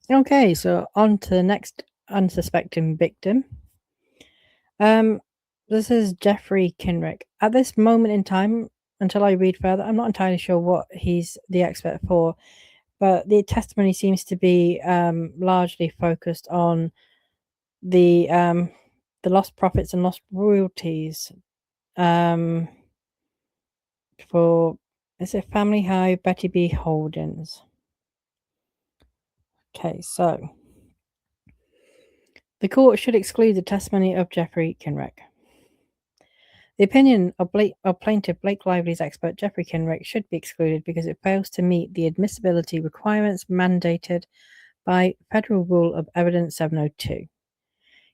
Okay, so on to the next unsuspecting victim. Um, this is Jeffrey Kinrich. At this moment in time, until I read further, I'm not entirely sure what he's the expert for, but the testimony seems to be largely focused on the um, the lost profits and lost royalties um, for is it Family Hive Betty B Holdings. Okay, so the court should exclude the testimony of Jeffrey Kinrich. The opinion of plaintiff Blake Lively's expert Jeffrey Kinrich should be excluded because it fails to meet the admissibility requirements mandated by Federal Rule of Evidence 702.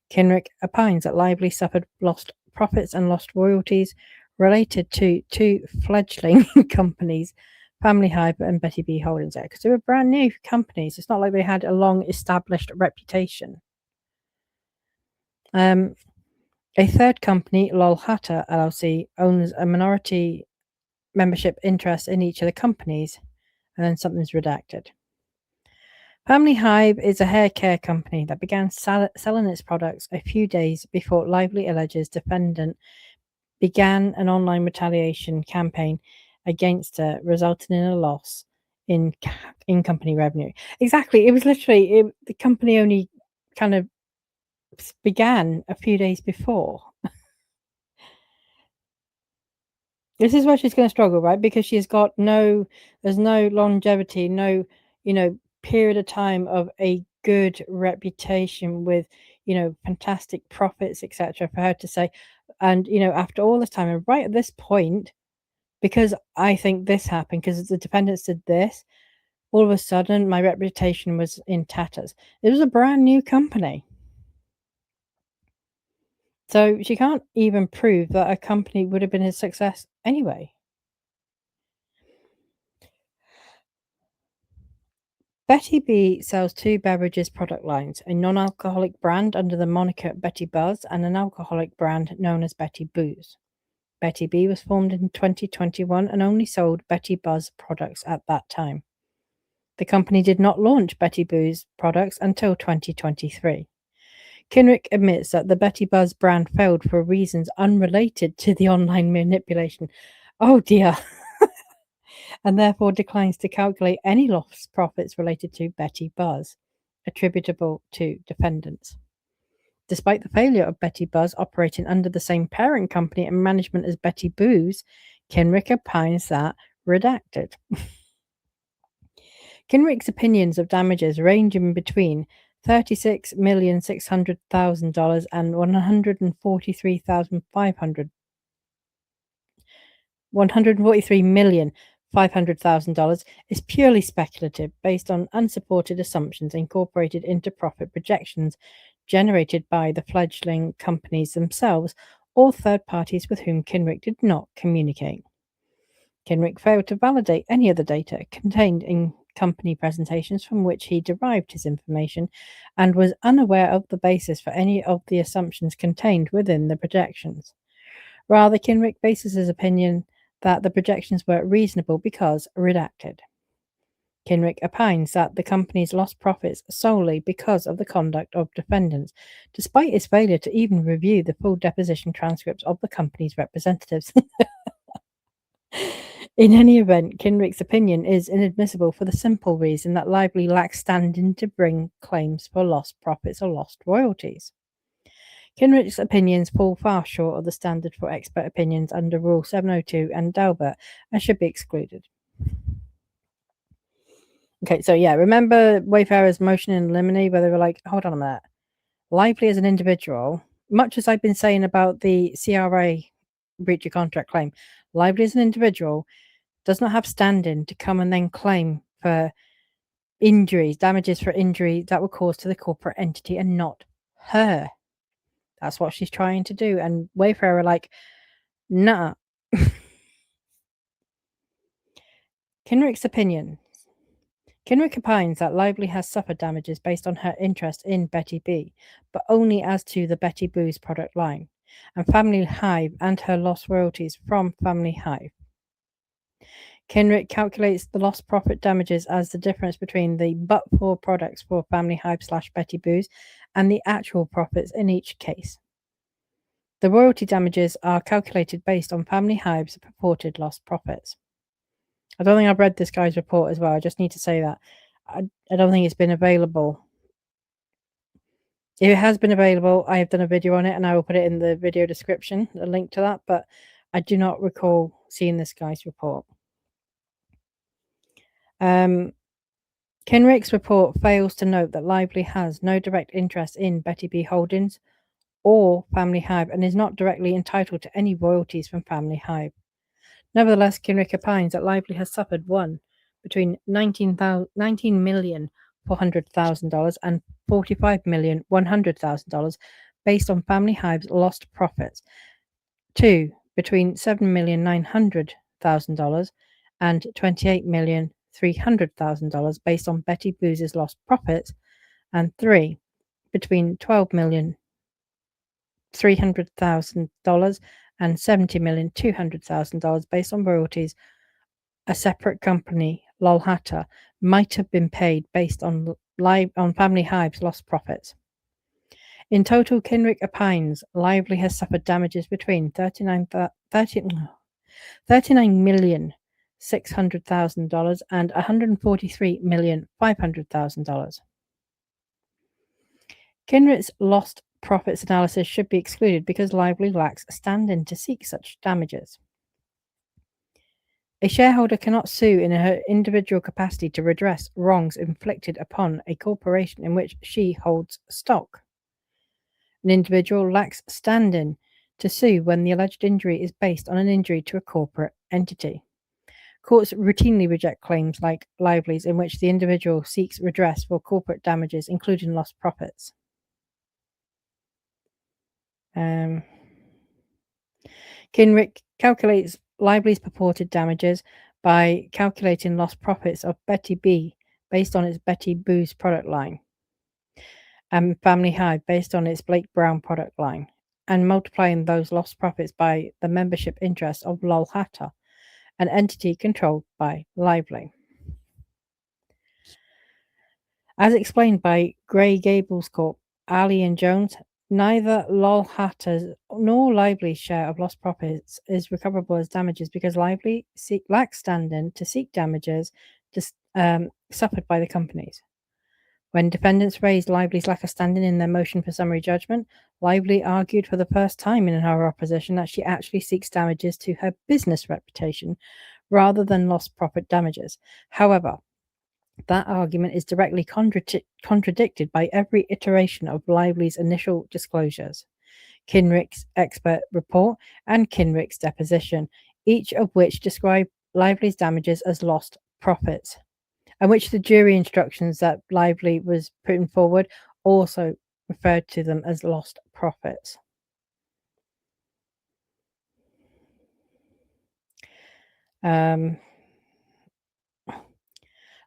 Kinrich opines that Lively suffered lost profits and lost royalties related to two fledgling companies, Family Hive and Betty B Holdings, because they were brand new companies. It's not like they had a long established reputation. A third company, Lol Hatter LLC, owns a minority membership interest in each of the companies, and then something's redacted. Family Hive is a hair care company that began selling its products a few days before Lively alleges defendant began an online retaliation campaign against her, resulting in a loss in company revenue. Exactly. It was literally the company only kind of began a few days before. This is where she's going to struggle, right? Because there's no longevity, no, period of time of a good reputation with, fantastic profits, etc. for her to say, and, after all this time, and right at this point, because I think this happened, because the defendants did this, all of a sudden my reputation was in tatters. It was a brand new company. So she can't even prove that a company would have been a success anyway. Betty B sells two beverages product lines, a non-alcoholic brand under the moniker Betty Buzz and an alcoholic brand known as Betty Booze. Betty B was formed in 2021 and only sold Betty Buzz products at that time. The company did not launch Betty Booze products until 2023. Kinrich admits that the Betty Buzz brand failed for reasons unrelated to the online manipulation. Oh dear. And therefore declines to calculate any lost profits related to Betty Buzz, attributable to defendants. Despite the failure of Betty Buzz operating under the same parent company and management as Betty Booze, Kinrich opines that redacted. Kinrich's opinions of damages range in between $36,600,000 and $143,500,000 is purely speculative, based on unsupported assumptions incorporated into profit projections generated by the fledgling companies themselves or third parties with whom Kinrich did not communicate. Kinrich failed to validate any of the data contained in company presentations from which he derived his information and was unaware of the basis for any of the assumptions contained within the projections. Rather, Kinrich bases his opinion that the projections were reasonable because redacted. Kinrich opines that the companies lost profits solely because of the conduct of defendants, despite his failure to even review the full deposition transcripts of the company's representatives. In any event, Kinrich's opinion is inadmissible for the simple reason that Lively lacks standing to bring claims for lost profits or lost royalties. Kinrich's opinions fall far short of the standard for expert opinions under Rule 702 and Dalbert and should be excluded. Okay, so yeah, remember Wayfarer's motion in limine where they were like, hold on a minute. Lively as an individual, much as I've been saying about the CRA breach of contract claim, Lively as an individual does not have standing to come and then claim for injuries, damages for injury that were caused to the corporate entity and not her. That's what she's trying to do. And Wayfarer are like, nah. Kinrich's opinion. Kinrich opines that Lively has suffered damages based on her interest in Betty B, but only as to the Betty Booze product line, and Family Hive and her lost royalties from Family Hive. Kinrich calculates the lost profit damages as the difference between the but-for products for Family Hype/Betty Boos and the actual profits in each case. The royalty damages are calculated based on Family Hive's purported lost profits. I don't think I've read this guy's report as well. I just need to say that. I don't think it's been available. If it has been available, I have done a video on it and I will put it in the video description, a link to that, but I do not recall seeing this guy's report. Kinrich's report fails to note that Lively has no direct interest in Betty B Holdings or Family Hive and is not directly entitled to any royalties from Family Hive. Nevertheless, Kinrich opines that Lively has suffered between $19,400,000 and $45,100,000 based on Family Hive's lost profits. 2. Between $7,900,000 and $28,300,000 based on Betty Boos' lost profits, and 3. Between $12,300,000 and $70,200,000 based on royalties a separate company, Lolhata, might have been paid based on Family Hive's lost profits. In total, Kinrich opines Lively has suffered damages between $39,600,000 and $143,500,000. Kinrich's lost profits analysis should be excluded because Lively lacks standing to seek such damages. A shareholder cannot sue in her individual capacity to redress wrongs inflicted upon a corporation in which she holds stock. An individual lacks standing to sue when the alleged injury is based on an injury to a corporate entity. Courts routinely reject claims like Lively's in which the individual seeks redress for corporate damages, including lost profits. Kinrich calculates Lively's purported damages by calculating lost profits of Betty B based on its Betty Boos product line and Family Hive based on its Blake Brown product line, and multiplying those lost profits by the membership interest of Lolhata, an entity controlled by Lively. As explained by Grey Gables Corp, Ali and Jones, neither Lolhata's nor Lively's share of lost profits is recoverable as damages because Lively lacks standing to seek damages suffered by the companies. When defendants raised Lively's lack of standing in their motion for summary judgment, Lively argued for the first time in her opposition that she actually seeks damages to her business reputation rather than lost profit damages. However, that argument is directly contradicted by every iteration of Lively's initial disclosures, Kinrich's expert report, and Kinrich's deposition, each of which describe Lively's damages as lost profits, and which the jury instructions that Lively was putting forward also referred to them as lost profits.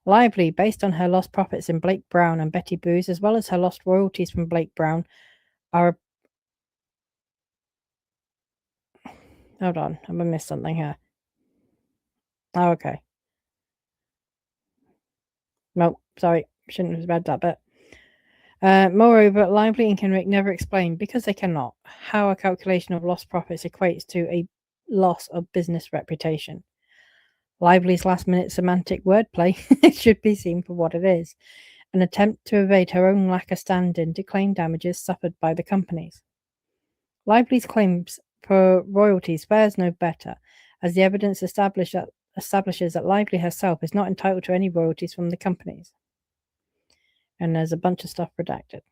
Lively, based on her lost profits in Blake Brown and Betty Boos, as well as her lost royalties from Blake Brown, are... Hold on, I'm going to miss something here. Oh, okay. No, sorry, shouldn't have read that bit. Moreover, Lively and Kinrich never explain, because they cannot, how a calculation of lost profits equates to a loss of business reputation. Lively's last-minute semantic wordplay should be seen for what it is, an attempt to evade her own lack of standing to claim damages suffered by the companies. Lively's claims for royalties fares no better, as the evidence establishes that Lively herself is not entitled to any royalties from the companies. And there's a bunch of stuff redacted.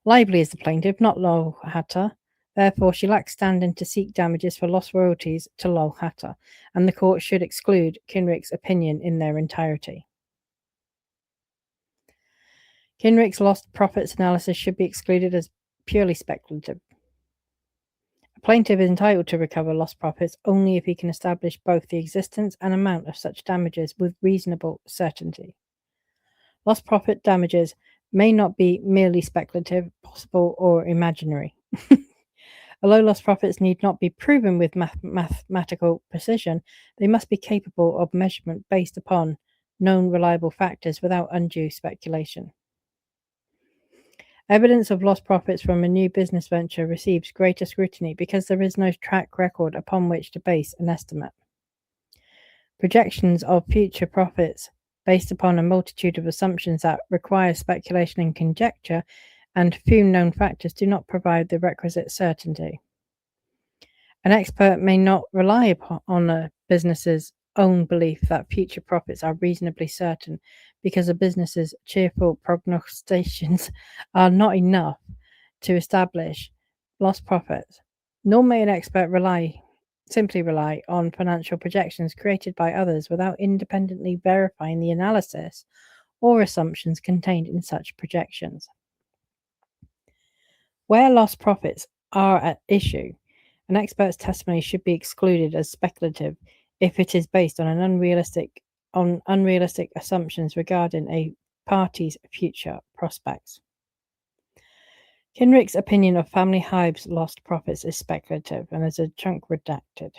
Lively is the plaintiff, not Lolhata. Therefore, she lacks standing to seek damages for lost royalties to Lolhata, and the court should exclude Kinrich's opinion in their entirety. Kinrich's lost profits analysis should be excluded as purely speculative. A plaintiff is entitled to recover lost profits only if he can establish both the existence and amount of such damages with reasonable certainty. Lost profit damages may not be merely speculative, possible, or imaginary. Although lost profits need not be proven with mathematical precision, they must be capable of measurement based upon known reliable factors without undue speculation. Evidence of lost profits from a new business venture receives greater scrutiny because there is no track record upon which to base an estimate. Projections of future profits based upon a multitude of assumptions that require speculation and conjecture and few known factors do not provide the requisite certainty. An expert may not rely on a business's own belief that future profits are reasonably certain because a business's cheerful prognostications are not enough to establish lost profits, nor may an expert simply rely on financial projections created by others without independently verifying the analysis or assumptions contained in such projections. Where lost profits are at issue, an expert's testimony should be excluded as speculative if it is based on unrealistic assumptions regarding a party's future prospects. Kinrich's opinion of Family Hive's lost profits is speculative and is a chunk redacted.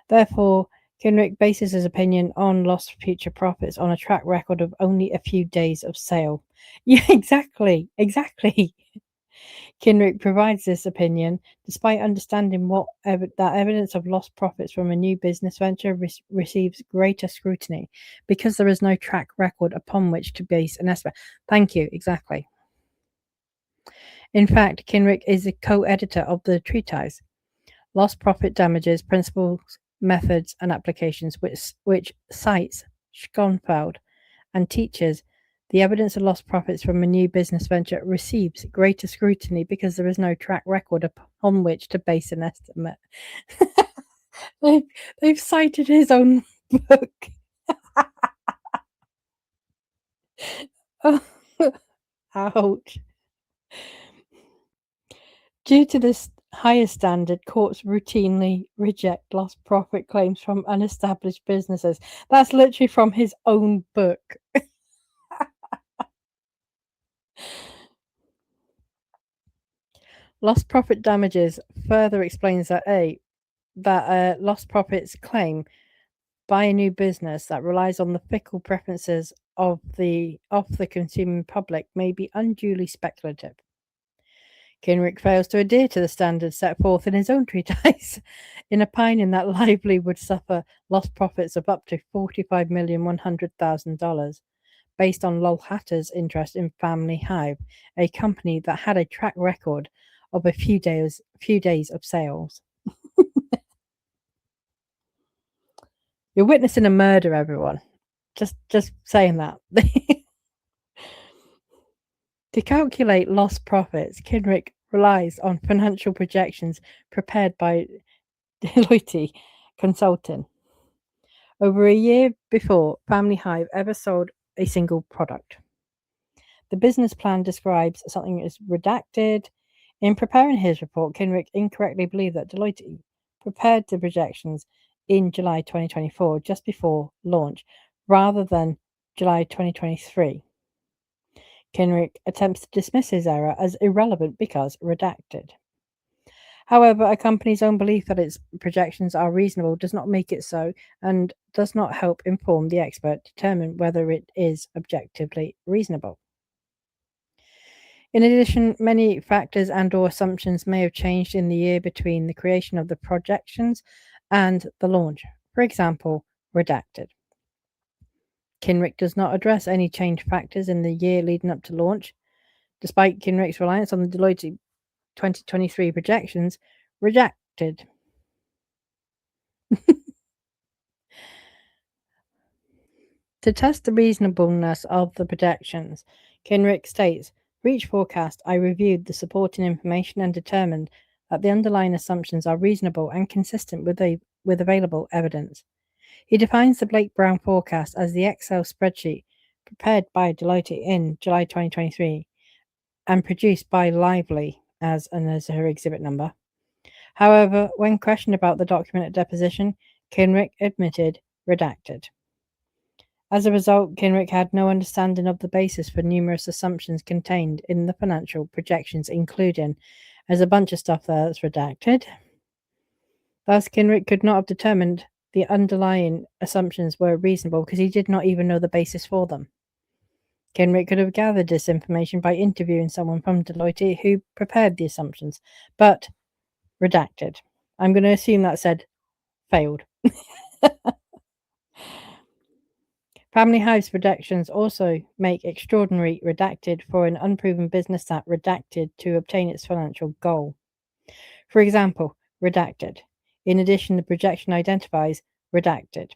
Therefore, Kinrich bases his opinion on lost future profits on a track record of only a few days of sale. Yeah, exactly. Kinrich provides this opinion despite understanding that evidence of lost profits from a new business venture receives greater scrutiny because there is no track record upon which to base an estimate. Thank you, exactly. In fact, Kinrich is a co-editor of the treatise, Lost Profit Damages, Principles, Methods and Applications, which cites Schonfeld and teaches the evidence of lost profits from a new business venture receives greater scrutiny because there is no track record upon which to base an estimate. They've cited his own book. Ouch. Due to this higher standard, courts routinely reject lost profit claims from unestablished businesses. That's literally from his own book. Lost profit damages further explains that a lost profits claim by a new business that relies on the fickle preferences of the consuming public may be unduly speculative. Kinrich fails to adhere to the standards set forth in his own treatise, in opining that Lively would suffer lost profits of up to $45,100,000, based on Lol Hatter's interest in Family Hive, a company that had a track record of a few days of sales. You're witnessing a murder, everyone. Just saying that. To calculate lost profits, Kinrich relies on financial projections prepared by Deloitte Consulting. Over a year before Family Hive ever sold a single product. The business plan describes something as redacted. In preparing his report, Kinrich incorrectly believed that Deloitte prepared the projections in July 2024, just before launch, rather than July 2023. Kinrich attempts to dismiss his error as irrelevant because redacted. However, a company's own belief that its projections are reasonable does not make it so and does not help inform the expert determine whether it is objectively reasonable. In addition, many factors and/or assumptions may have changed in the year between the creation of the projections and the launch. For example, redacted. Kinrich does not address any changed factors in the year leading up to launch. Despite Kinrich's reliance on the Deloitte 2023 projections, redacted. To test the reasonableness of the projections, Kinrich states, for each forecast, I reviewed the supporting information and determined that the underlying assumptions are reasonable and consistent with available evidence. He defines the Blake-Brown forecast as the Excel spreadsheet prepared by Deloitte in July 2023 and produced by Lively as her exhibit number. However, when questioned about the document at deposition, Kinrich admitted redacted. As a result, Kinrich had no understanding of the basis for numerous assumptions contained in the financial projections, including There's a bunch of stuff there that's redacted. Thus, Kinrich could not have determined the underlying assumptions were reasonable because he did not even know the basis for them. Kinrich could have gathered this information by interviewing someone from Deloitte who prepared the assumptions, but redacted. I'm going to assume that said failed. Family Hive's redactions also make extraordinary redacted for an unproven business that redacted to obtain its financial goal. For example, redacted. In addition, the projection identifies redacted.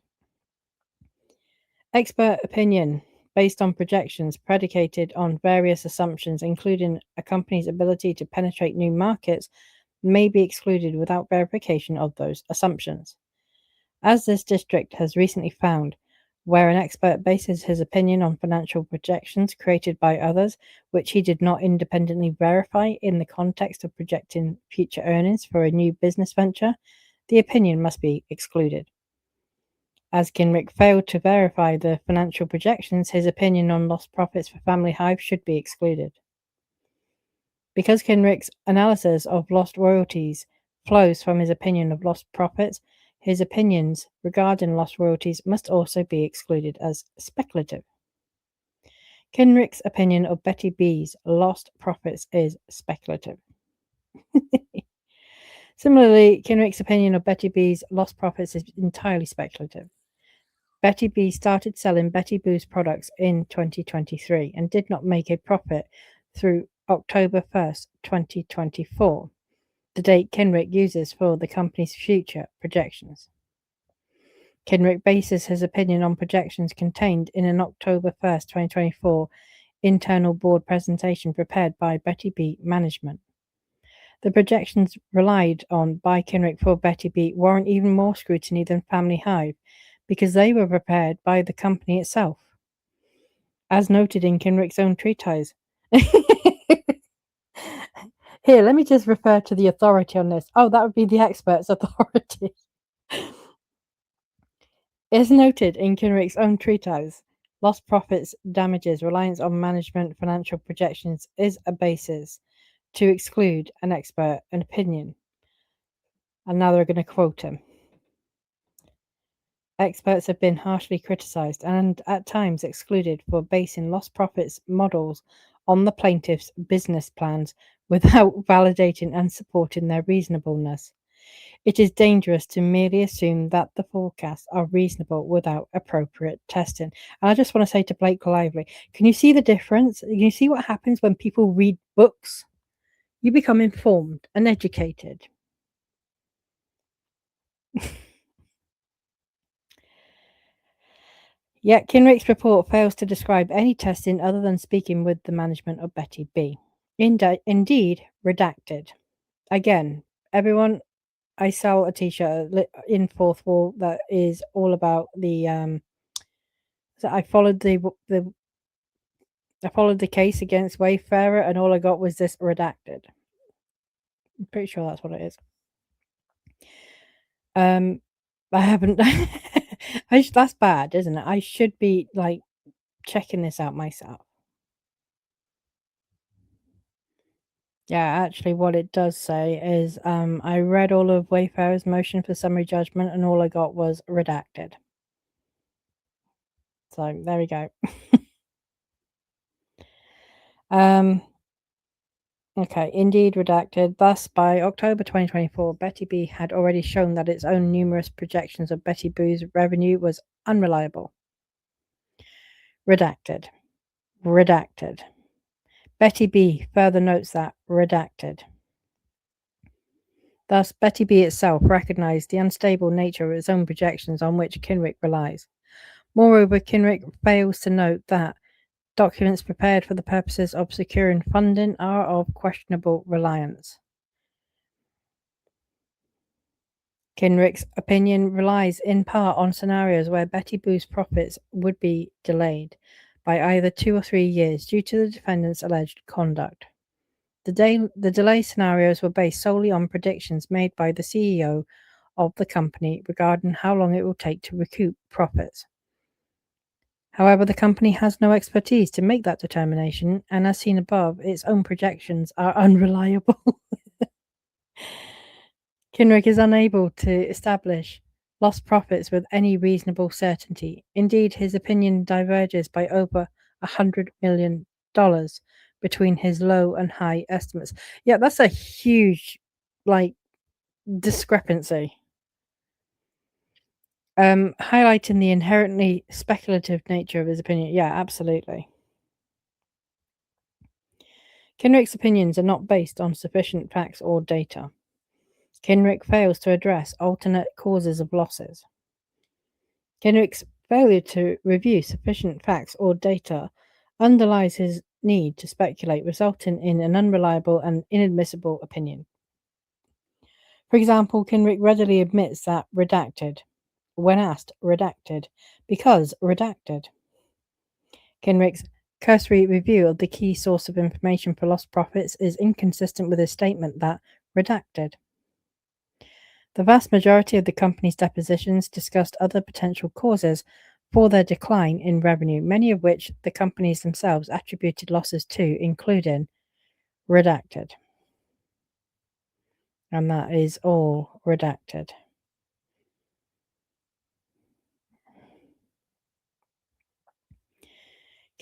Expert opinion based on projections predicated on various assumptions, including a company's ability to penetrate new markets, may be excluded without verification of those assumptions. As this district has recently found, where an expert bases his opinion on financial projections created by others, which he did not independently verify in the context of projecting future earnings for a new business venture, the opinion must be excluded. As Kinrich failed to verify the financial projections, his opinion on lost profits for Family Hive should be excluded. Because Kinrich's analysis of lost royalties flows from his opinion of lost profits, his opinions regarding lost royalties must also be excluded as speculative. Kinrich's opinion of Betty B's lost profits is speculative. Similarly, Kinrich's opinion of Betty B's lost profits is entirely speculative. Betty B started selling Betty Boo's products in 2023 and did not make a profit through October 1st, 2024, the date Kinrich uses for the company's future projections. Kinrich bases his opinion on projections contained in an October 1st, 2024 internal board presentation prepared by Betty B management. The projections relied on by Kinrich for Betty B warrant even more scrutiny than Family Hive, because they were prepared by the company itself, as noted in Kinrich's own treatise. Here, let me just refer to the authority on this. Oh, that would be the expert's authority. As noted in Kinrich's own treatise, lost profits, damages, reliance on management financial projections is a basis to exclude an expert an opinion. And now they're going to quote him. Experts have been harshly criticized and at times excluded for basing lost profits models on the plaintiff's business plans without validating and supporting their reasonableness. It is dangerous to merely assume that the forecasts are reasonable without appropriate testing. And I just want to say to Blake Lively, can you see the difference? Can you see what happens when people read books? You become informed and educated. Yet Kinrich's report fails to describe any testing other than speaking with the management of Betty B. Indeed, redacted. Again, everyone, I sell a t-shirt in Fourth Wall that is all about the so I followed the case against Wayfarer and all I got was this redacted. I'm pretty sure that's what it is. I haven't that's bad, isn't it? I should be like checking this out myself. Yeah, actually what it does say is I read all of Wayfarer's motion for summary judgment and all I got was redacted. So there we go. Okay, indeed redacted. Thus, by October 2024, Betty B had already shown that its own numerous projections of Betty Boo's revenue was unreliable. Redacted. Redacted. Betty B further notes that redacted. Thus, Betty B itself recognized the unstable nature of its own projections on which Kinrich relies. Moreover, Kinrich fails to note that documents prepared for the purposes of securing funding are of questionable reliance. Kinrich's opinion relies in part on scenarios where Betty Boo's profits would be delayed by either 2 or 3 years due to the defendant's alleged conduct. The delay scenarios were based solely on predictions made by the CEO of the company regarding how long it will take to recoup profits. However, the company has no expertise to make that determination, and as seen above, its own projections are unreliable. Kinrich is unable to establish lost profits with any reasonable certainty. Indeed, his opinion diverges by over $100 million between his low and high estimates. Yeah, that's a huge, discrepancy. Highlighting the inherently speculative nature of his opinion. Yeah, absolutely. Kinrich's opinions are not based on sufficient facts or data. Kinrich fails to address alternate causes of losses. Kinrich's failure to review sufficient facts or data underlies his need to speculate, resulting in an unreliable and inadmissible opinion. For example, Kinrich readily admits that redacted, when asked, redacted, because redacted. Kinrich's cursory review of the key source of information for lost profits is inconsistent with his statement that redacted. The vast majority of the company's depositions discussed other potential causes for their decline in revenue, many of which the companies themselves attributed losses to, including redacted. And that is all redacted.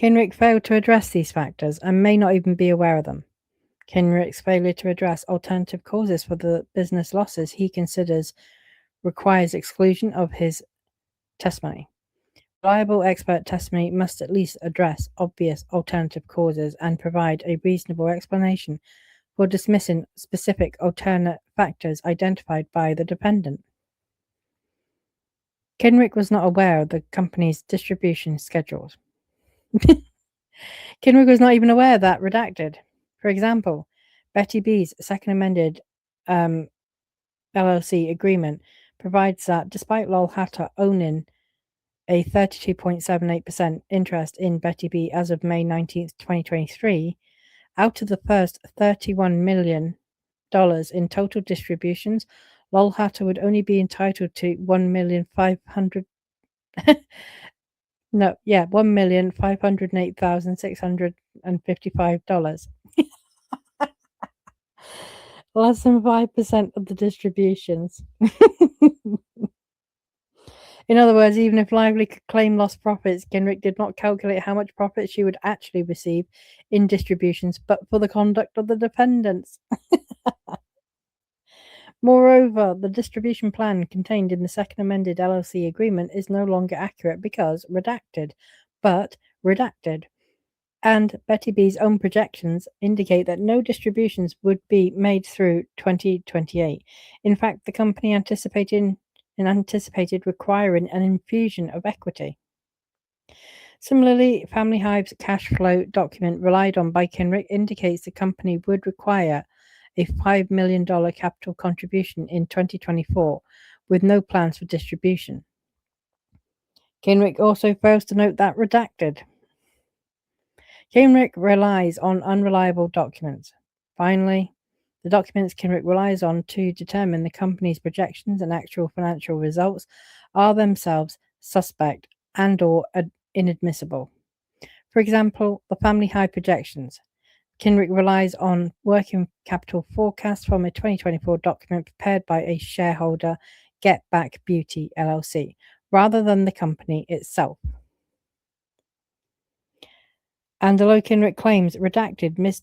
Kinrich failed to address these factors and may not even be aware of them. Kinrich's failure to address alternative causes for the business losses he considers requires exclusion of his testimony. Reliable expert testimony must at least address obvious alternative causes and provide a reasonable explanation for dismissing specific alternate factors identified by the defendant. Kinrich was not aware of the company's distribution schedules. Kinrich was not even aware that redacted. For example, Betty B's second amended LLC agreement provides that despite Lol Hatter owning a 32.78% interest in Betty B as of May 19th, 2023, out of the first $31 million in total distributions, Lol Hatter would only be entitled to $1,508,655. Less than 5% of the distributions. In other words, even if Lively could claim lost profits, Kinrich did not calculate how much profit she would actually receive in distributions, but for the conduct of the defendants. Moreover, the distribution plan contained in the second amended LLC agreement is no longer accurate because redacted, but redacted. And Betty B's own projections indicate that no distributions would be made through 2028. In fact, the company anticipated requiring an infusion of equity. Similarly, Family Hive's cash flow document relied on by Kinrich indicates the company would require a $5 million capital contribution in 2024 with no plans for distribution. Kinrich also fails to note that redacted. Kinrich relies on unreliable documents. Finally, the documents Kinrich relies on to determine the company's projections and actual financial results are themselves suspect and or inadmissible. For example, the Family Hive projections. Kinrich relies on working capital forecasts from a 2024 document prepared by a shareholder, Get Back Beauty LLC, rather than the company itself. And although Kinrich claims redacted, Ms.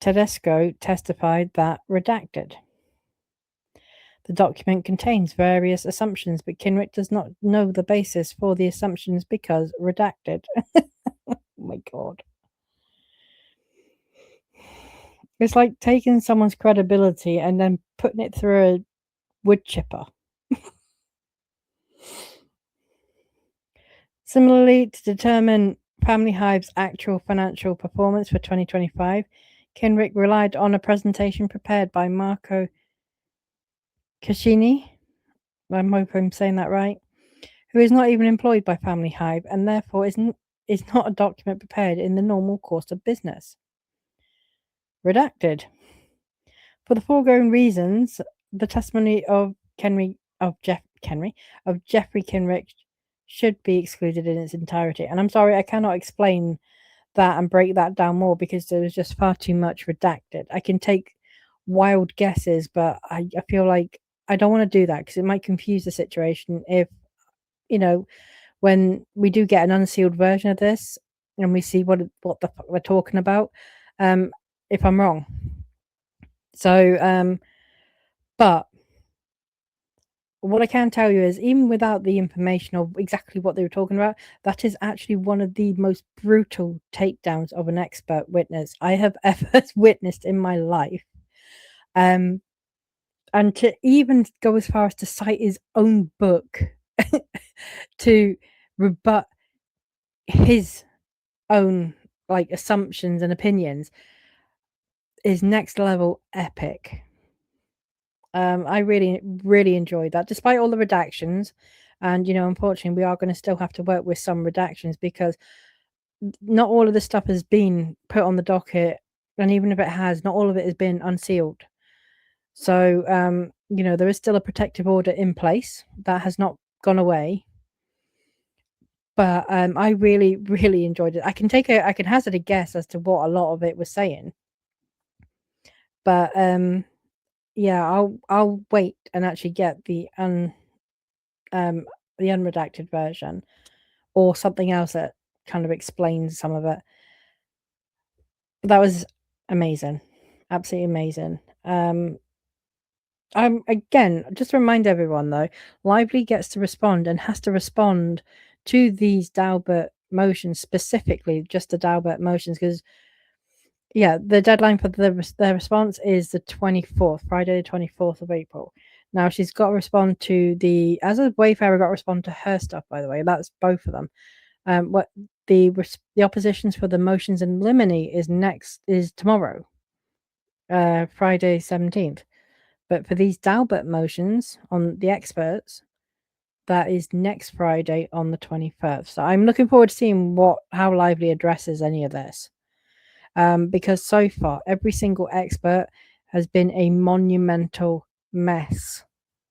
Tedesco testified that redacted. The document contains various assumptions, but Kinrich does not know the basis for the assumptions because redacted. Oh my God. It's like taking someone's credibility and then putting it through a wood chipper. Similarly, to determine Family Hive's actual financial performance for 2025, Kinrich relied on a presentation prepared by Marco Cascini, I hope I'm saying that right, who is not even employed by Family Hive and therefore is not a document prepared in the normal course of business. Redacted. For the foregoing reasons, the testimony of Jeffrey Kinrich should be excluded in its entirety. And I'm sorry, I cannot explain that and break that down more because there was just far too much redacted. I can take wild guesses, but I feel like I don't want to do that because it might confuse the situation if, you know, when we do get an unsealed version of this and we see what the fuck they're talking about, um, if I'm wrong. So, but what I can tell you is, even without the information of exactly what they were talking about, that is actually one of the most brutal takedowns of an expert witness I have ever witnessed in my life. And to even go as far as to cite his own book to rebut his own like assumptions and opinions is next level epic. I really, really enjoyed that, despite all the redactions. And, unfortunately, we are going to still have to work with some redactions because not all of this stuff has been put on the docket. And even if it has, not all of it has been unsealed. So, there is still a protective order in place that has not gone away. But I really, really enjoyed it. I can hazard a guess as to what a lot of it was saying. But yeah, I'll wait and actually get um the unredacted version or something else that kind of explains some of it. That was amazing. Absolutely amazing. I'm again, just to remind everyone though, Lively gets to respond and has to respond to these Daubert motions, specifically just the Daubert motions, because yeah, the deadline for their response is the 24th, Friday, the 24th of April. Now she's got to respond to as a Wayfarer got to respond to her stuff, by the way. That's both of them. What the oppositions for the motions in limine is tomorrow, Friday 17th. But for these Daubert motions on the experts, that is next Friday on the 21st. So I'm looking forward to seeing how Lively addresses any of this. Because so far, every single expert has been a monumental mess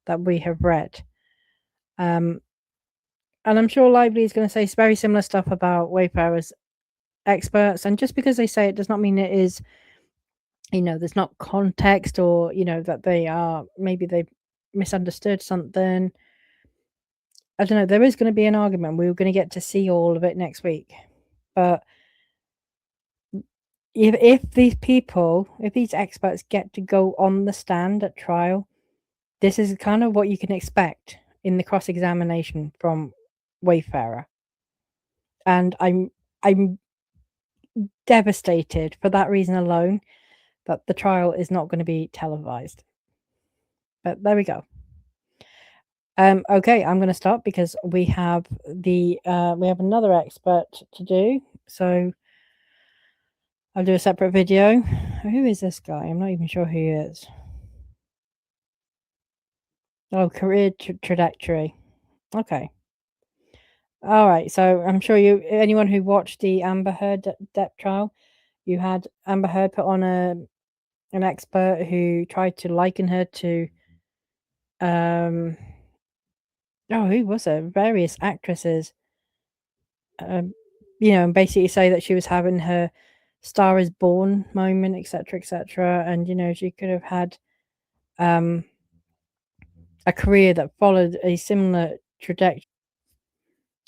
that we have read. And I'm sure Lively is going to say very similar stuff about Wayfarer's experts. And just because they say it does not mean it is, there's not context or, that maybe they've misunderstood something. I don't know. There is going to be an argument. We're going to get to see all of it next week. But if these experts get to go on the stand at trial, this is kind of what you can expect in the cross-examination from Wayfarer. And I'm devastated for that reason alone that the trial is not going to be televised. But there we go. Okay, I'm going to stop because we have another expert to do. So I'll do a separate video. Who is this guy? I'm not even sure who he is. Oh, career trajectory. Okay. All right. So I'm sure anyone who watched the Amber Heard debt trial, you had Amber Heard put on an expert who tried to liken her to who was it? Various actresses. And basically say that she was having her Star is Born moment, etc., etc., and she could have had a career that followed a similar trajectory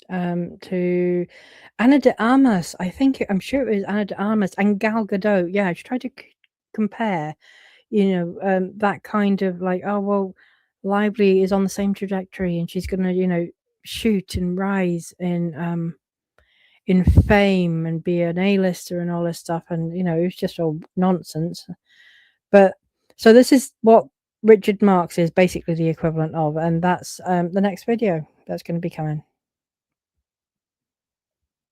to Anna de Armas. I'm sure it was Anna de Armas and Gal Gadot. Yeah, she tried to compare, that kind of like, oh well, Lively is on the same trajectory and she's gonna, shoot and rise in fame and be an A-lister and all this stuff, and it was just all nonsense. But so this is what Richard Marx is basically the equivalent of, and that's the next video that's going to be coming.